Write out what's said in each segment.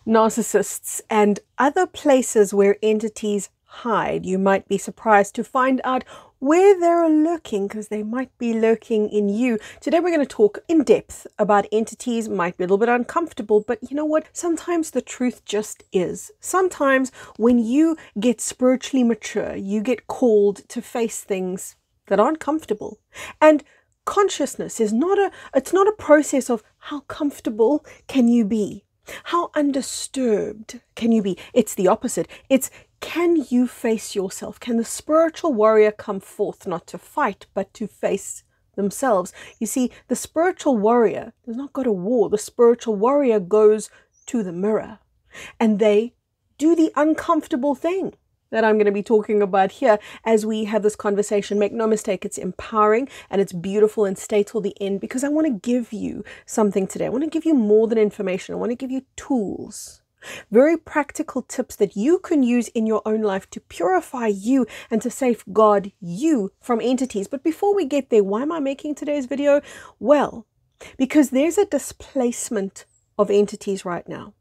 narcissists, and other places where entities hide. You might be surprised to find out where they're lurking, because they might be lurking in you. Today we're going to talk in depth about entities. Might be a little bit uncomfortable, but you know what? Sometimes the truth just is. Sometimes when you get spiritually mature, you get called to face things that aren't comfortable. And consciousness is it's not a process of how comfortable can you be? How undisturbed can you be? It's the opposite. It's, can you face yourself? Can the spiritual warrior come forth not to fight, but to face themselves? You see, the spiritual warrior does not go to war. The spiritual warrior goes to the mirror, and they do the uncomfortable thing that I'm going to be talking about here as we have this conversation. Make no mistake, it's empowering and it's beautiful, and stay till the end, because I want to give you something today. I want to give you more than information. I want to give you tools, very practical tips that you can use in your own life to purify you and to safeguard you from entities. But before we get there, why am I making today's video? Well, because there's a displacement of entities right now.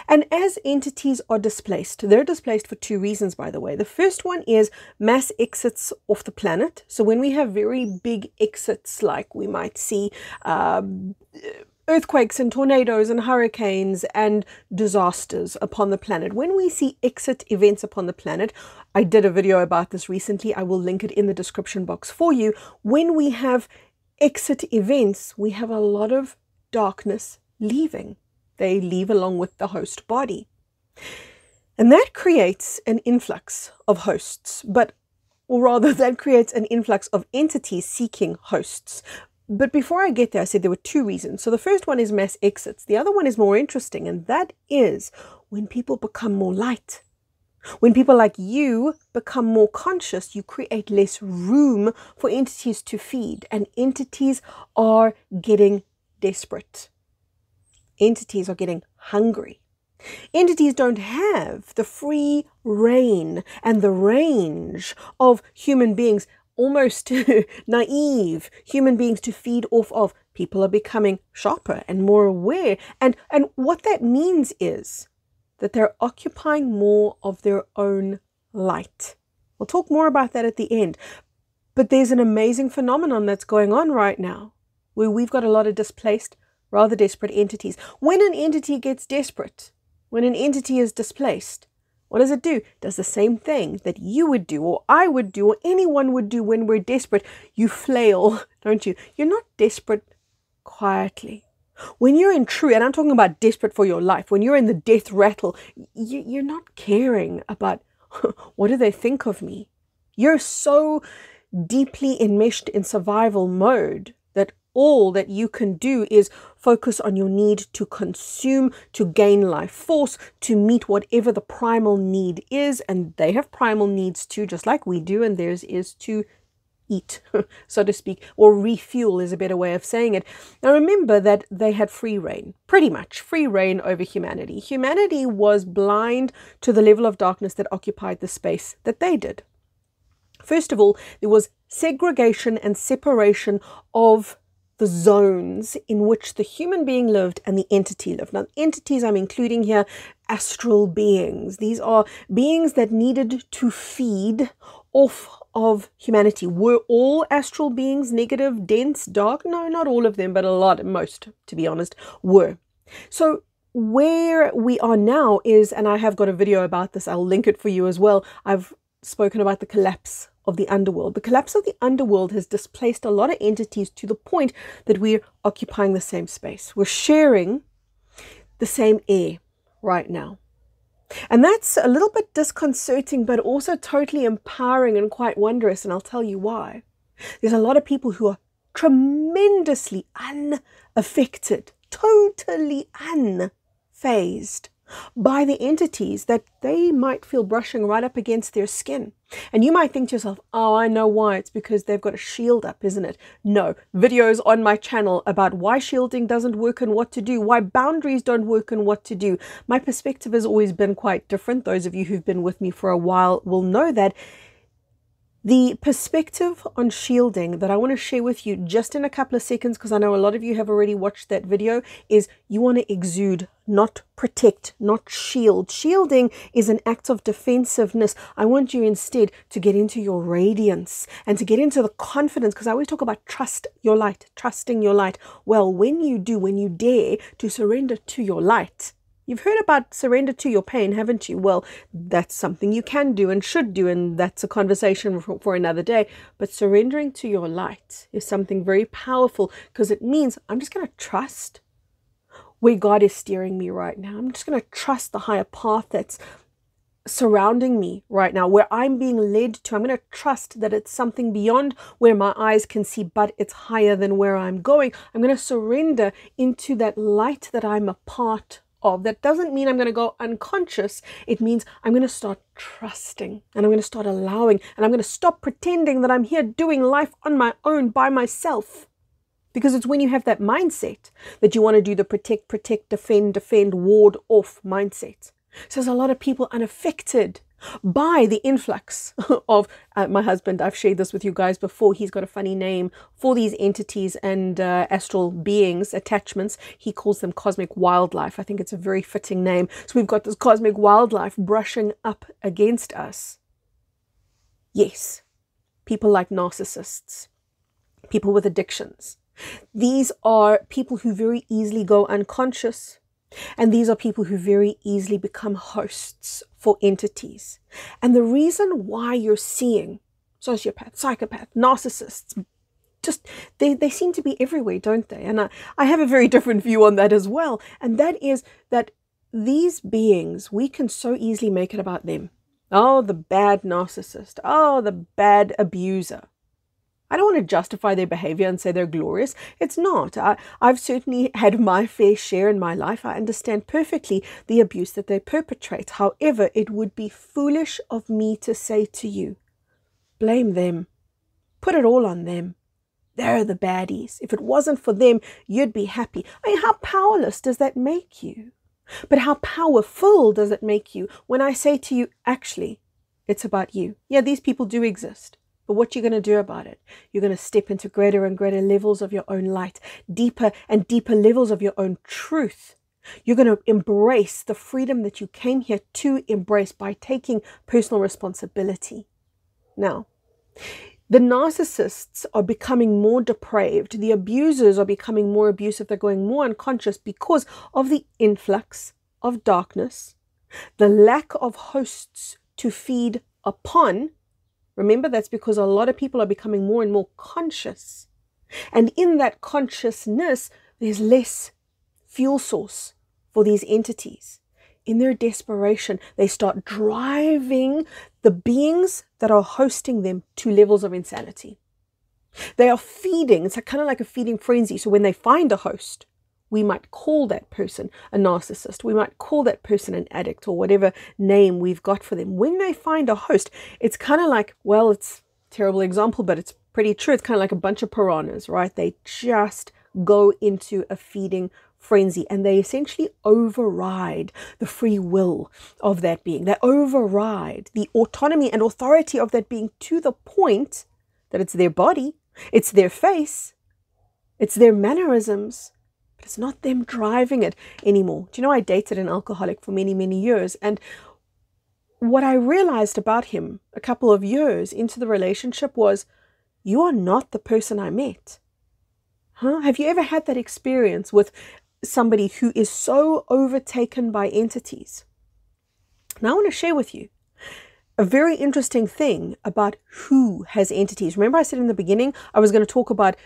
And as entities are displaced, they're displaced for two reasons, by the way. The first one is mass exits off the planet. So when we have very big exits, like we might see earthquakes and tornadoes and hurricanes and disasters upon the planet. When we see exit events upon the planet, I did a video about this recently. I will link it in the description box for you. When we have exit events, we have a lot of darkness leaving. They leave along with the host body. And that creates an influx of hosts, or rather that creates an influx of entities seeking hosts. But before I get there, I said there were two reasons. So the first one is mass exits. The other one is more interesting, and that is when people become more light. When people like you become more conscious, you create less room for entities to feed, and entities are getting desperate. Entities are getting hungry. Entities don't have the free reign and the range of human beings, almost naive human beings, to feed off of. People are becoming sharper and more aware. And what that means is that they're occupying more of their own light. We'll talk more about that at the end. But there's an amazing phenomenon that's going on right now, where we've got a lot of displaced, rather desperate entities. When an entity gets desperate, when an entity is displaced, what does it do? It does the same thing that you would do, or I would do, or anyone would do when we're desperate. You flail, don't you? You're not desperate quietly. When you're in true, and I'm talking about desperate for your life, when you're in the death rattle, you're not caring about what do they think of me. You're so deeply enmeshed in survival mode that all that you can do is focus on your need to consume, to gain life force, to meet whatever the primal need is. And they have primal needs too, just like we do. And theirs is to eat, so to speak, or refuel is a better way of saying it. Now remember that they had free reign, pretty much free reign over humanity. Humanity was blind to the level of darkness that occupied the space that they did. First of all, there was segregation and separation of the zones in which the human being lived and the entity lived. Now, entities I'm including here, astral beings. These are beings that needed to feed off of humanity. Were all astral beings negative, dense, dark? No, not all of them, but a lot, most, to be honest, were. So where we are now is, and I have got a video about this, I'll link it for you as well. I've spoken about the collapse of the underworld. The collapse of the underworld has displaced a lot of entities to the point that we're occupying the same space. We're sharing the same air right now. And that's a little bit disconcerting, but also totally empowering and quite wondrous. And I'll tell you why. There's a lot of people who are tremendously unaffected, totally unfazed by the entities that they might feel brushing right up against their skin. And you might think to yourself, oh, I know why. It's because they've got a shield up, isn't it? No. Videos on my channel about why shielding doesn't work and what to do, why boundaries don't work and what to do. My perspective has always been quite different. Those of you who've been with me for a while will know that The perspective on shielding that I want to share with you just in a couple of seconds, because I know a lot of you have already watched that video, is you want to exude, not protect, not shield. Shielding is an act of defensiveness. I want you instead to get into your radiance and to get into the confidence, because I always talk about trust your light, trusting your light. Well, when you do, when you dare to surrender to your light, you've heard about surrender to your pain, haven't you? Well, that's something you can do and should do, and that's a conversation for another day. But surrendering to your light is something very powerful, because it means I'm just going to trust where God is steering me right now. I'm just going to trust the higher path that's surrounding me right now, where I'm being led to. I'm going to trust that it's something beyond where my eyes can see, but it's higher than where I'm going. I'm going to surrender into that light that I'm a part of. That doesn't mean I'm going to go unconscious. It means I'm going to start trusting, and I'm going to start allowing, and I'm going to stop pretending that I'm here doing life on my own by myself. Because it's when you have that mindset that you want to do the protect, defend, ward off mindset. So there's a lot of people unaffected by the influx of my husband. I've shared this with you guys before. He's got a funny name for these entities and astral beings, attachments. He calls them cosmic wildlife. I think it's a very fitting name. So we've got this cosmic wildlife brushing up against us. Yes, people like narcissists, people with addictions. These are people who very easily go unconscious. And these are people who very easily become hosts for entities. And the reason why you're seeing sociopath, psychopath, narcissists, just they seem to be everywhere, don't they? And I have a very different view on that as well. And that is that these beings, we can so easily make it about them. Oh, the bad narcissist. Oh, the bad abuser. I don't want to justify their behavior and say they're glorious. It's not. I've certainly had my fair share in my life. I understand perfectly the abuse that they perpetrate. However, it would be foolish of me to say to you, blame them. Put it all on them. They're the baddies. If it wasn't for them, you'd be happy. I mean, how powerless does that make you? But how powerful does it make you when I say to you, actually, it's about you. Yeah, these people do exist. But what you're going to do about it, you're going to step into greater and greater levels of your own light, deeper and deeper levels of your own truth. You're going to embrace the freedom that you came here to embrace by taking personal responsibility. Now, the narcissists are becoming more depraved. The abusers are becoming more abusive. They're going more unconscious because of the influx of darkness, the lack of hosts to feed upon. Remember, that's because a lot of people are becoming more and more conscious. And in that consciousness, there's less fuel source for these entities. In their desperation, they start driving the beings that are hosting them to levels of insanity. They are feeding. It's kind of like a feeding frenzy. So when they find a host, we might call that person a narcissist. We might call that person an addict, or whatever name we've got for them. When they find a host, it's kind of like, well, it's a terrible example, but it's pretty true. It's kind of like a bunch of piranhas, right? They just go into a feeding frenzy, and they essentially override the free will of that being. They override the autonomy and authority of that being to the point that it's their body, it's their face, it's their mannerisms. It's not them driving it anymore. Do you know, I dated an alcoholic for many, many years. And what I realized about him a couple of years into the relationship was, you are not the person I met. Have you ever had that experience with somebody who is so overtaken by entities? Now I want to share with you a very interesting thing about who has entities. Remember I said in the beginning, I was going to talk about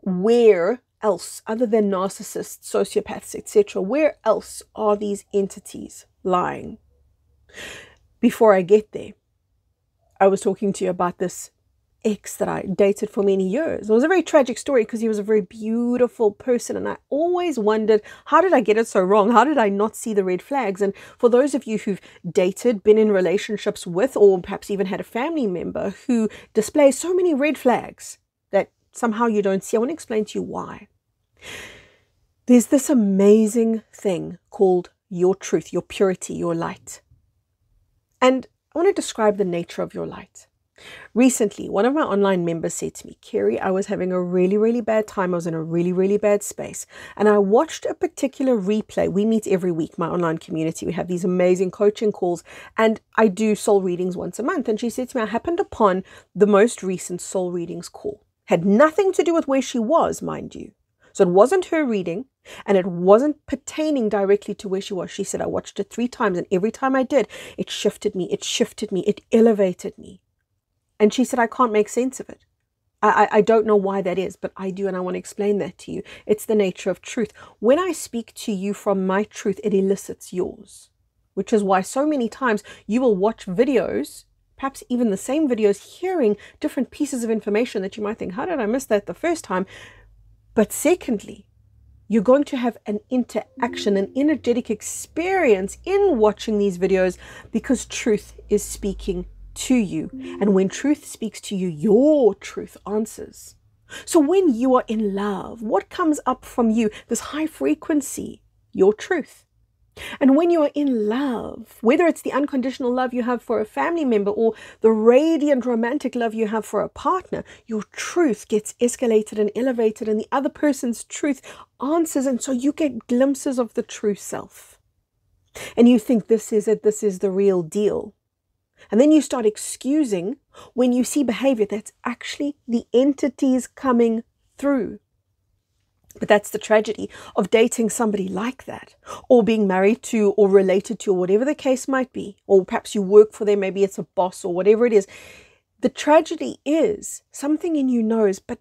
where else, other than narcissists, sociopaths, etc., where else are these entities lying? Before I get there, I was talking to you about this ex that I dated for many years. It was a very tragic story because he was a very beautiful person, and I always wondered, how did I get it so wrong? How did I not see the red flags? And for those of you who've dated, been in relationships with, or perhaps even had a family member who displays so many red flags that somehow you don't see, I want to explain to you why. There's this amazing thing called your truth, your purity, your light. And I want to describe the nature of your light. Recently, one of my online members said to me, Kerry, I was having a really, really bad time. I was in a really, really bad space. And I watched a particular replay. We meet every week, my online community. We have these amazing coaching calls, and I do soul readings once a month. And she said to me, I happened upon the most recent soul readings call. Had nothing to do with where she was, mind you. So it wasn't her reading, and it wasn't pertaining directly to where she was. She said, I watched it 3 times, and every time I did, it shifted me, it elevated me. And she said, I can't make sense of it. I don't know why that is, but I do, and I want to explain that to you. It's the nature of truth. When I speak to you from my truth, it elicits yours, which is why so many times you will watch videos, perhaps even the same videos, hearing different pieces of information that you might think, how did I miss that the first time? But secondly, you're going to have an interaction, an energetic experience in watching these videos because truth is speaking to you. And when truth speaks to you, your truth answers. So when you are in love, what comes up from you? This high frequency, your truth. And when you are in love, whether it's the unconditional love you have for a family member or the radiant romantic love you have for a partner, your truth gets escalated and elevated, and the other person's truth answers. And so you get glimpses of the true self. And you think, this is it, this is the real deal. And then you start excusing when you see behavior that's actually the entities coming through. But that's the tragedy of dating somebody like that, or being married to or related to, or whatever the case might be, or perhaps you work for them, maybe it's a boss or whatever it is. The tragedy is something in you knows, but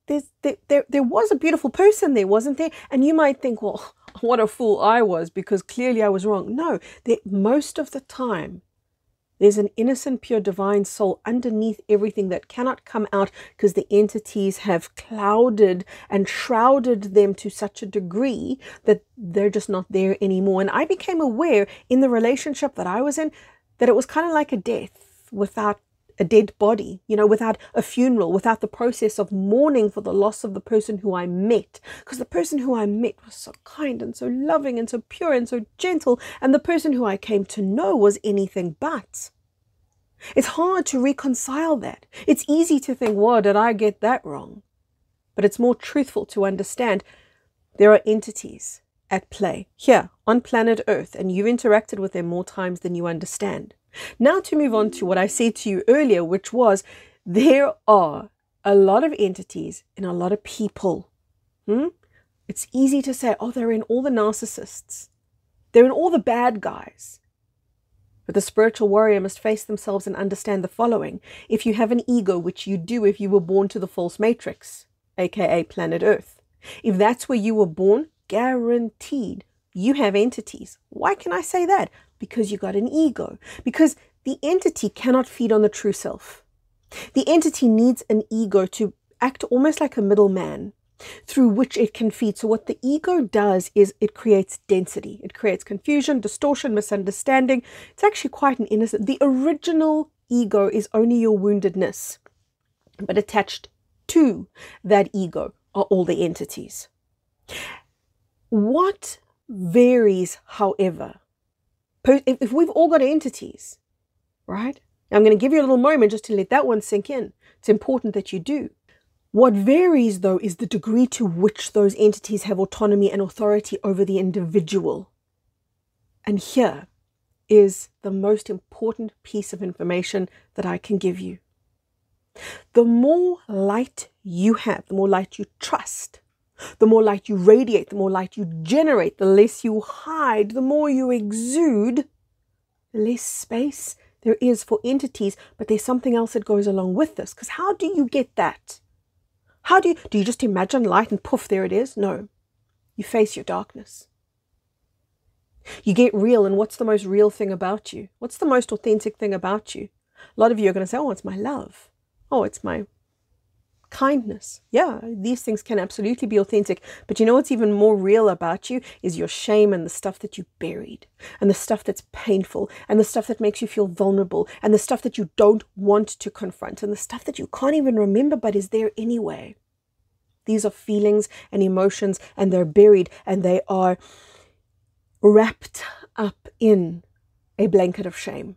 there was a beautiful person there, wasn't there? And you might think, well, what a fool I was, because clearly I was wrong. No, most of the time, there's an innocent, pure, divine soul underneath everything that cannot come out because the entities have clouded and shrouded them to such a degree that they're just not there anymore. And I became aware in the relationship that I was in that it was kind of like a death without a dead body, without a funeral, without the process of mourning for the loss of the person who I met. Because the person who I met was so kind and so loving and so pure and so gentle. And the person who I came to know was anything but. It's hard to reconcile that. It's easy to think, well, did I get that wrong? But it's more truthful to understand there are entities at play here on planet Earth, and you've interacted with them more times than you understand. Now to move on to what I said to you earlier, which was there are a lot of entities and a lot of people. It's easy to say, oh, they're in all the narcissists. They're in all the bad guys. But the spiritual warrior must face themselves and understand the following. If you have an ego, which you do if you were born to the false matrix, aka planet Earth, if that's where you were born, guaranteed you have entities. Why can I say that? Because you got an ego. Because the entity cannot feed on the true self. The entity needs an ego to act almost like a middleman through which it can feed. So what the ego does is it creates density. It creates confusion, distortion, misunderstanding. It's actually quite an innocent. The original ego is only your woundedness, but attached to that ego are all the entities. What varies, however, if we've all got entities, right? I'm going to give you a little moment just to let that one sink in. It's important that you do. What varies, though, is the degree to which those entities have autonomy and authority over the individual. And here is the most important piece of information that I can give you. The more light you have, the more light you trust, the more light you radiate, the more light you generate, the less you hide, the more you exude, the less space there is for entities. But there's something else that goes along with this. Because how do you get that? How do you just imagine light and poof, there it is? No. You face your darkness. You get real. And what's the most real thing about you? What's the most authentic thing about you? A lot of you are going to say, oh, it's my love. Oh, it's my kindness. Yeah, these things can absolutely be authentic. But you know what's even more real about you is your shame and the stuff that you buried, and the stuff that's painful, and the stuff that makes you feel vulnerable, and the stuff that you don't want to confront, and the stuff that you can't even remember but is there anyway. These are feelings and emotions, and they're buried, and they are wrapped up in a blanket of shame.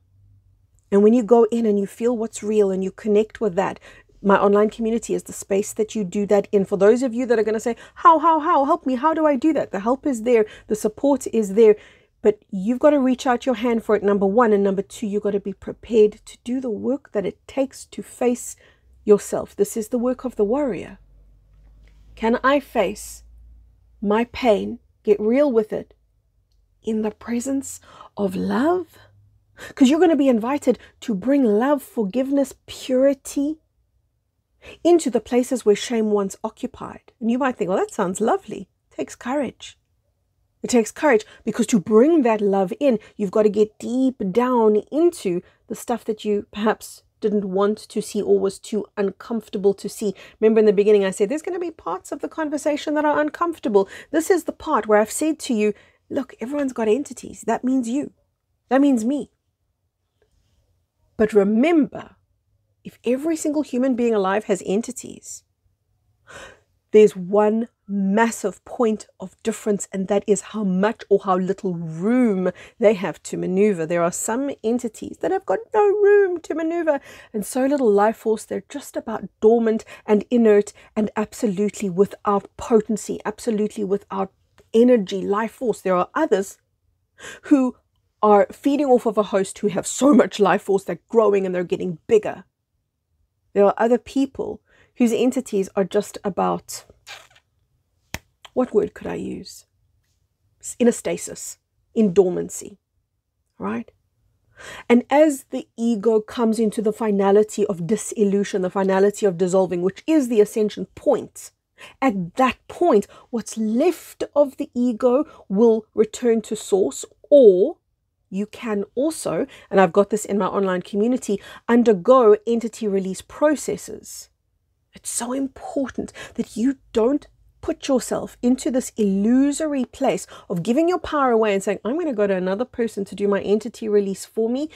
And when you go in and you feel what's real and you connect with that, my online community is the space that you do that in. For those of you that are going to say, how, help me, how do I do that? The help is there, the support is there, but you've got to reach out your hand for it, number one. And number two, you've got to be prepared to do the work that it takes to face yourself. This is the work of the warrior. Can I face my pain, get real with it, in the presence of love? Because you're going to be invited to bring love, forgiveness, purity into the places where shame once occupied. And you might think, well, that sounds lovely. It takes courage. It takes courage, because to bring that love in, you've got to get deep down into the stuff that you perhaps didn't want to see or was too uncomfortable to see. Remember in the beginning, I said, there's going to be parts of the conversation that are uncomfortable. This is the part where I've said to you, look, everyone's got entities. That means you. That means me. But remember, if every single human being alive has entities, there's one massive point of difference, and that is how much or how little room they have to maneuver. There are some entities that have got no room to maneuver and so little life force, they're just about dormant and inert and absolutely without potency, absolutely without energy, life force. There are others who are feeding off of a host who have so much life force, they're growing and they're getting bigger. There are other people whose entities are just about, what word could I use? In a stasis, in dormancy, right? And as the ego comes into the finality of dissolution, the finality of dissolving, which is the ascension point, at that point, what's left of the ego will return to source, or you can also, and I've got this in my online community, undergo entity release processes. It's so important that you don't put yourself into this illusory place of giving your power away and saying, I'm going to go to another person to do my entity release for me.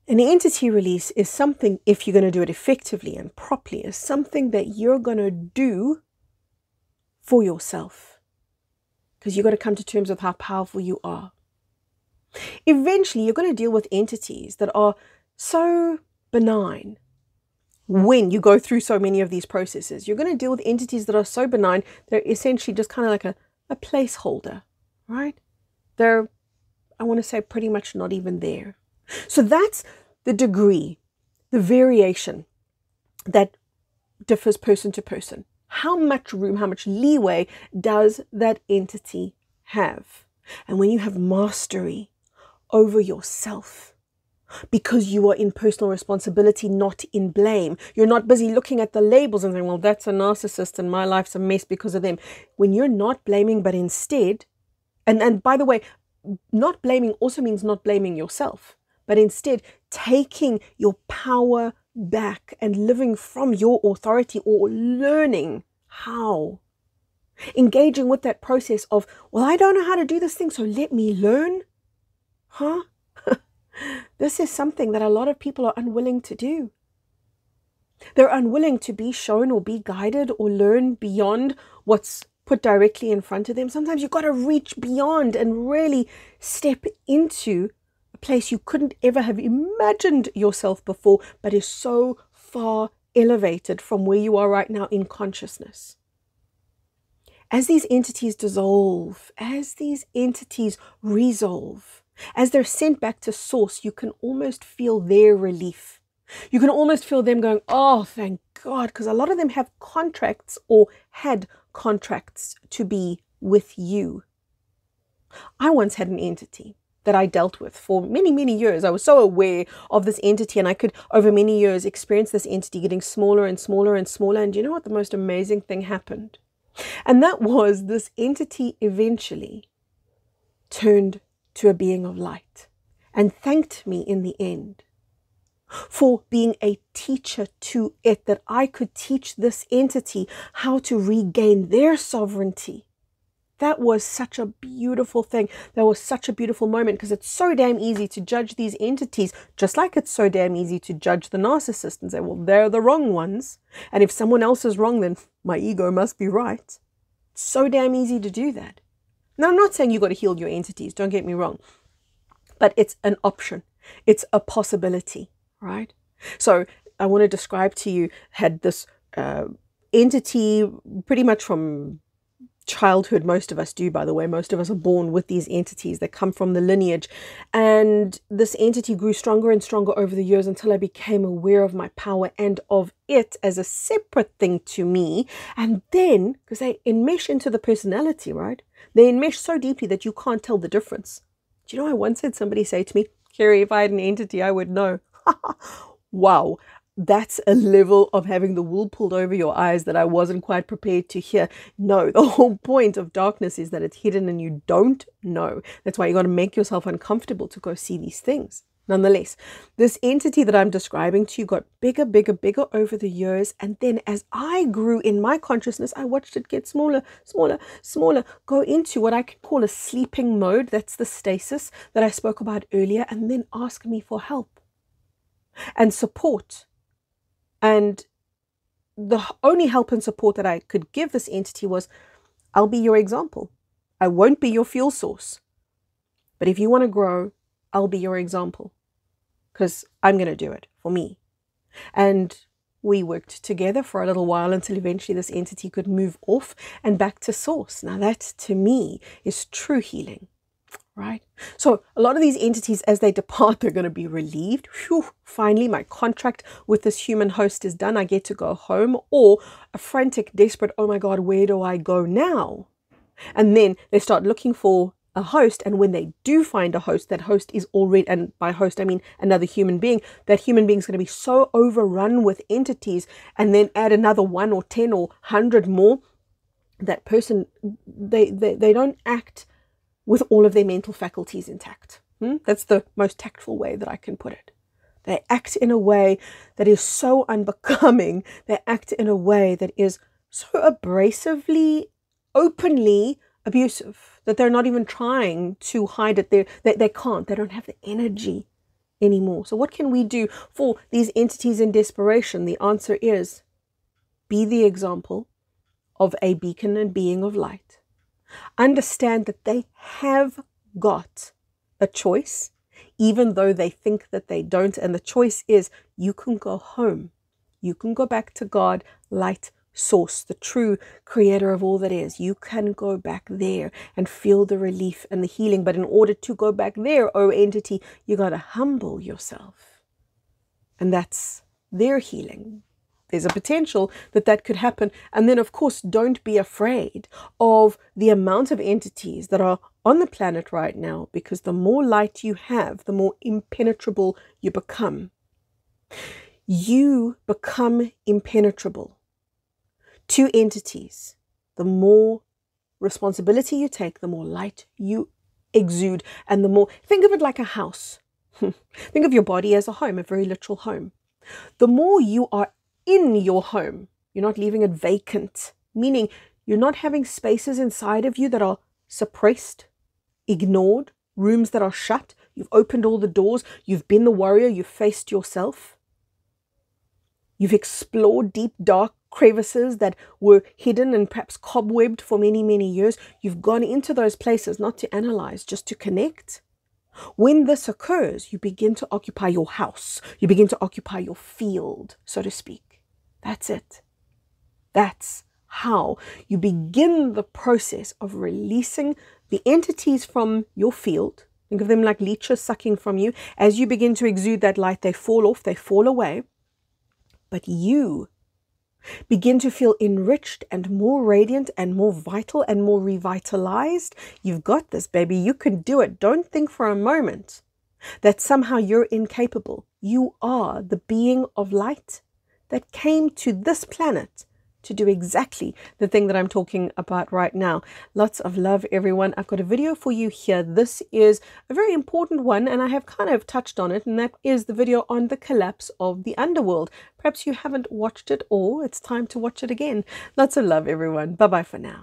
An entity release is something, if you're going to do it effectively and properly, is something that you're going to do for yourself. Because you've got to come to terms with how powerful you are. Eventually, you're going to deal with entities that are so benign. When you go through so many of these processes, you're going to deal with entities that are so benign, they're essentially just kind of like a placeholder, right? They're, I want to say, pretty much not even there. So that's the degree, the variation that differs person to person. How much room, how much leeway does that entity have? And when you have mastery over yourself, because you are in personal responsibility, not in blame. You're not busy looking at the labels and saying, well, that's a narcissist and my life's a mess because of them. When you're not blaming, but instead, and by the way, not blaming also means not blaming yourself, but instead taking your power back and living from your authority, or learning how. Engaging with that process of, well, I don't know how to do this thing, so let me learn. Huh? This is something that a lot of people are unwilling to do. They're unwilling to be shown or be guided or learn beyond what's put directly in front of them. Sometimes you've got to reach beyond and really step into a place you couldn't ever have imagined yourself before, but is so far elevated from where you are right now in consciousness. As these entities dissolve, as these entities resolve, as they're sent back to source, you can almost feel their relief. You can almost feel them going, oh, thank God, because a lot of them have contracts or had contracts to be with you. I once had an entity that I dealt with for many, many years. I was so aware of this entity, and I could, over many years, experience this entity getting smaller and smaller and smaller. And you know what? The most amazing thing happened. And that was this entity eventually turned to a being of light and thanked me in the end for being a teacher to it, that I could teach this entity how to regain their sovereignty. That was such a beautiful thing. That was such a beautiful moment, because it's so damn easy to judge these entities, just like it's so damn easy to judge the narcissist and say, well, they're the wrong ones. And if someone else is wrong, then my ego must be right. It's so damn easy to do that. Now, I'm not saying you got to heal your entities, don't get me wrong, but it's an option. It's a possibility, right? So I want to describe to you, had this entity pretty much from childhood. Most of us do, by the way. Most of us are born with these entities that come from the lineage. And this entity grew stronger and stronger over the years until I became aware of my power and of it as a separate thing to me. And then, because they enmesh into the personality, right? They enmesh so deeply that you can't tell the difference. Do you know, I once had somebody say to me, Kerry, if I had an entity, I would know. Wow. That's a level of having the wool pulled over your eyes that I wasn't quite prepared to hear. No, the whole point of darkness is that it's hidden and you don't know. That's why you got to make yourself uncomfortable to go see these things. Nonetheless, this entity that I'm describing to you got bigger, bigger, bigger over the years. And then as I grew in my consciousness, I watched it get smaller, smaller, smaller, go into what I could call a sleeping mode. That's the stasis that I spoke about earlier. And then ask me for help and support. And the only help and support that I could give this entity was, I'll be your example. I won't be your fuel source. But if you want to grow, I'll be your example. Because I'm going to do it for me. And we worked together for a little while until eventually this entity could move off and back to source. Now that, to me, is true healing. Right? So a lot of these entities, as they depart, they're going to be relieved. Whew, finally, my contract with this human host is done. I get to go home. Or a frantic, desperate, oh my God, where do I go now? And then they start looking for a host. And when they do find a host, that host is already, and by host, I mean another human being, that human being is going to be so overrun with entities, and then add another 1 or 10 or 100 more. That person, they don't act with all of their mental faculties intact. That's the most tactful way that I can put it. They act in a way that is so unbecoming. They act in a way that is so abrasively, openly abusive that they're not even trying to hide it. They can't. They don't have the energy anymore. So what can we do for these entities in desperation? The answer is, be the example of a beacon and being of light. Understand that they have got a choice, even though they think that they don't. And the choice is, you can go home. You can go back to God, light, source, the true creator of all that is. You can go back there and feel the relief and the healing. But in order to go back there, oh entity, you got to humble yourself. And that's their healing. There's a potential that that could happen. And then, of course, don't be afraid of the amount of entities that are on the planet right now, because the more light you have, the more impenetrable you become. You become impenetrable to entities. The more responsibility you take, the more light you exude, and the more, think of it like a house. Think of your body as a home, a very literal home. The more you are in your home, you're not leaving it vacant, meaning you're not having spaces inside of you that are suppressed, ignored, rooms that are shut. You've opened all the doors. You've been the warrior. You've faced yourself. You've explored deep, dark crevices that were hidden and perhaps cobwebbed for many, many years. You've gone into those places not to analyze, just to connect. When this occurs, you begin to occupy your house. You begin to occupy your field, so to speak. That's it. That's how you begin the process of releasing the entities from your field. Think of them like leeches sucking from you. As you begin to exude that light, they fall off, they fall away. But you begin to feel enriched and more radiant and more vital and more revitalized. You've got this, baby. You can do it. Don't think for a moment that somehow you're incapable. You are the being of light that came to this planet to do exactly the thing that I'm talking about right now. Lots of love, everyone. I've got a video for you here. This is a very important one, and I have kind of touched on it, and that is the video on the collapse of the underworld. Perhaps you haven't watched it, or it's time to watch it again. Lots of love, everyone. Bye-bye for now.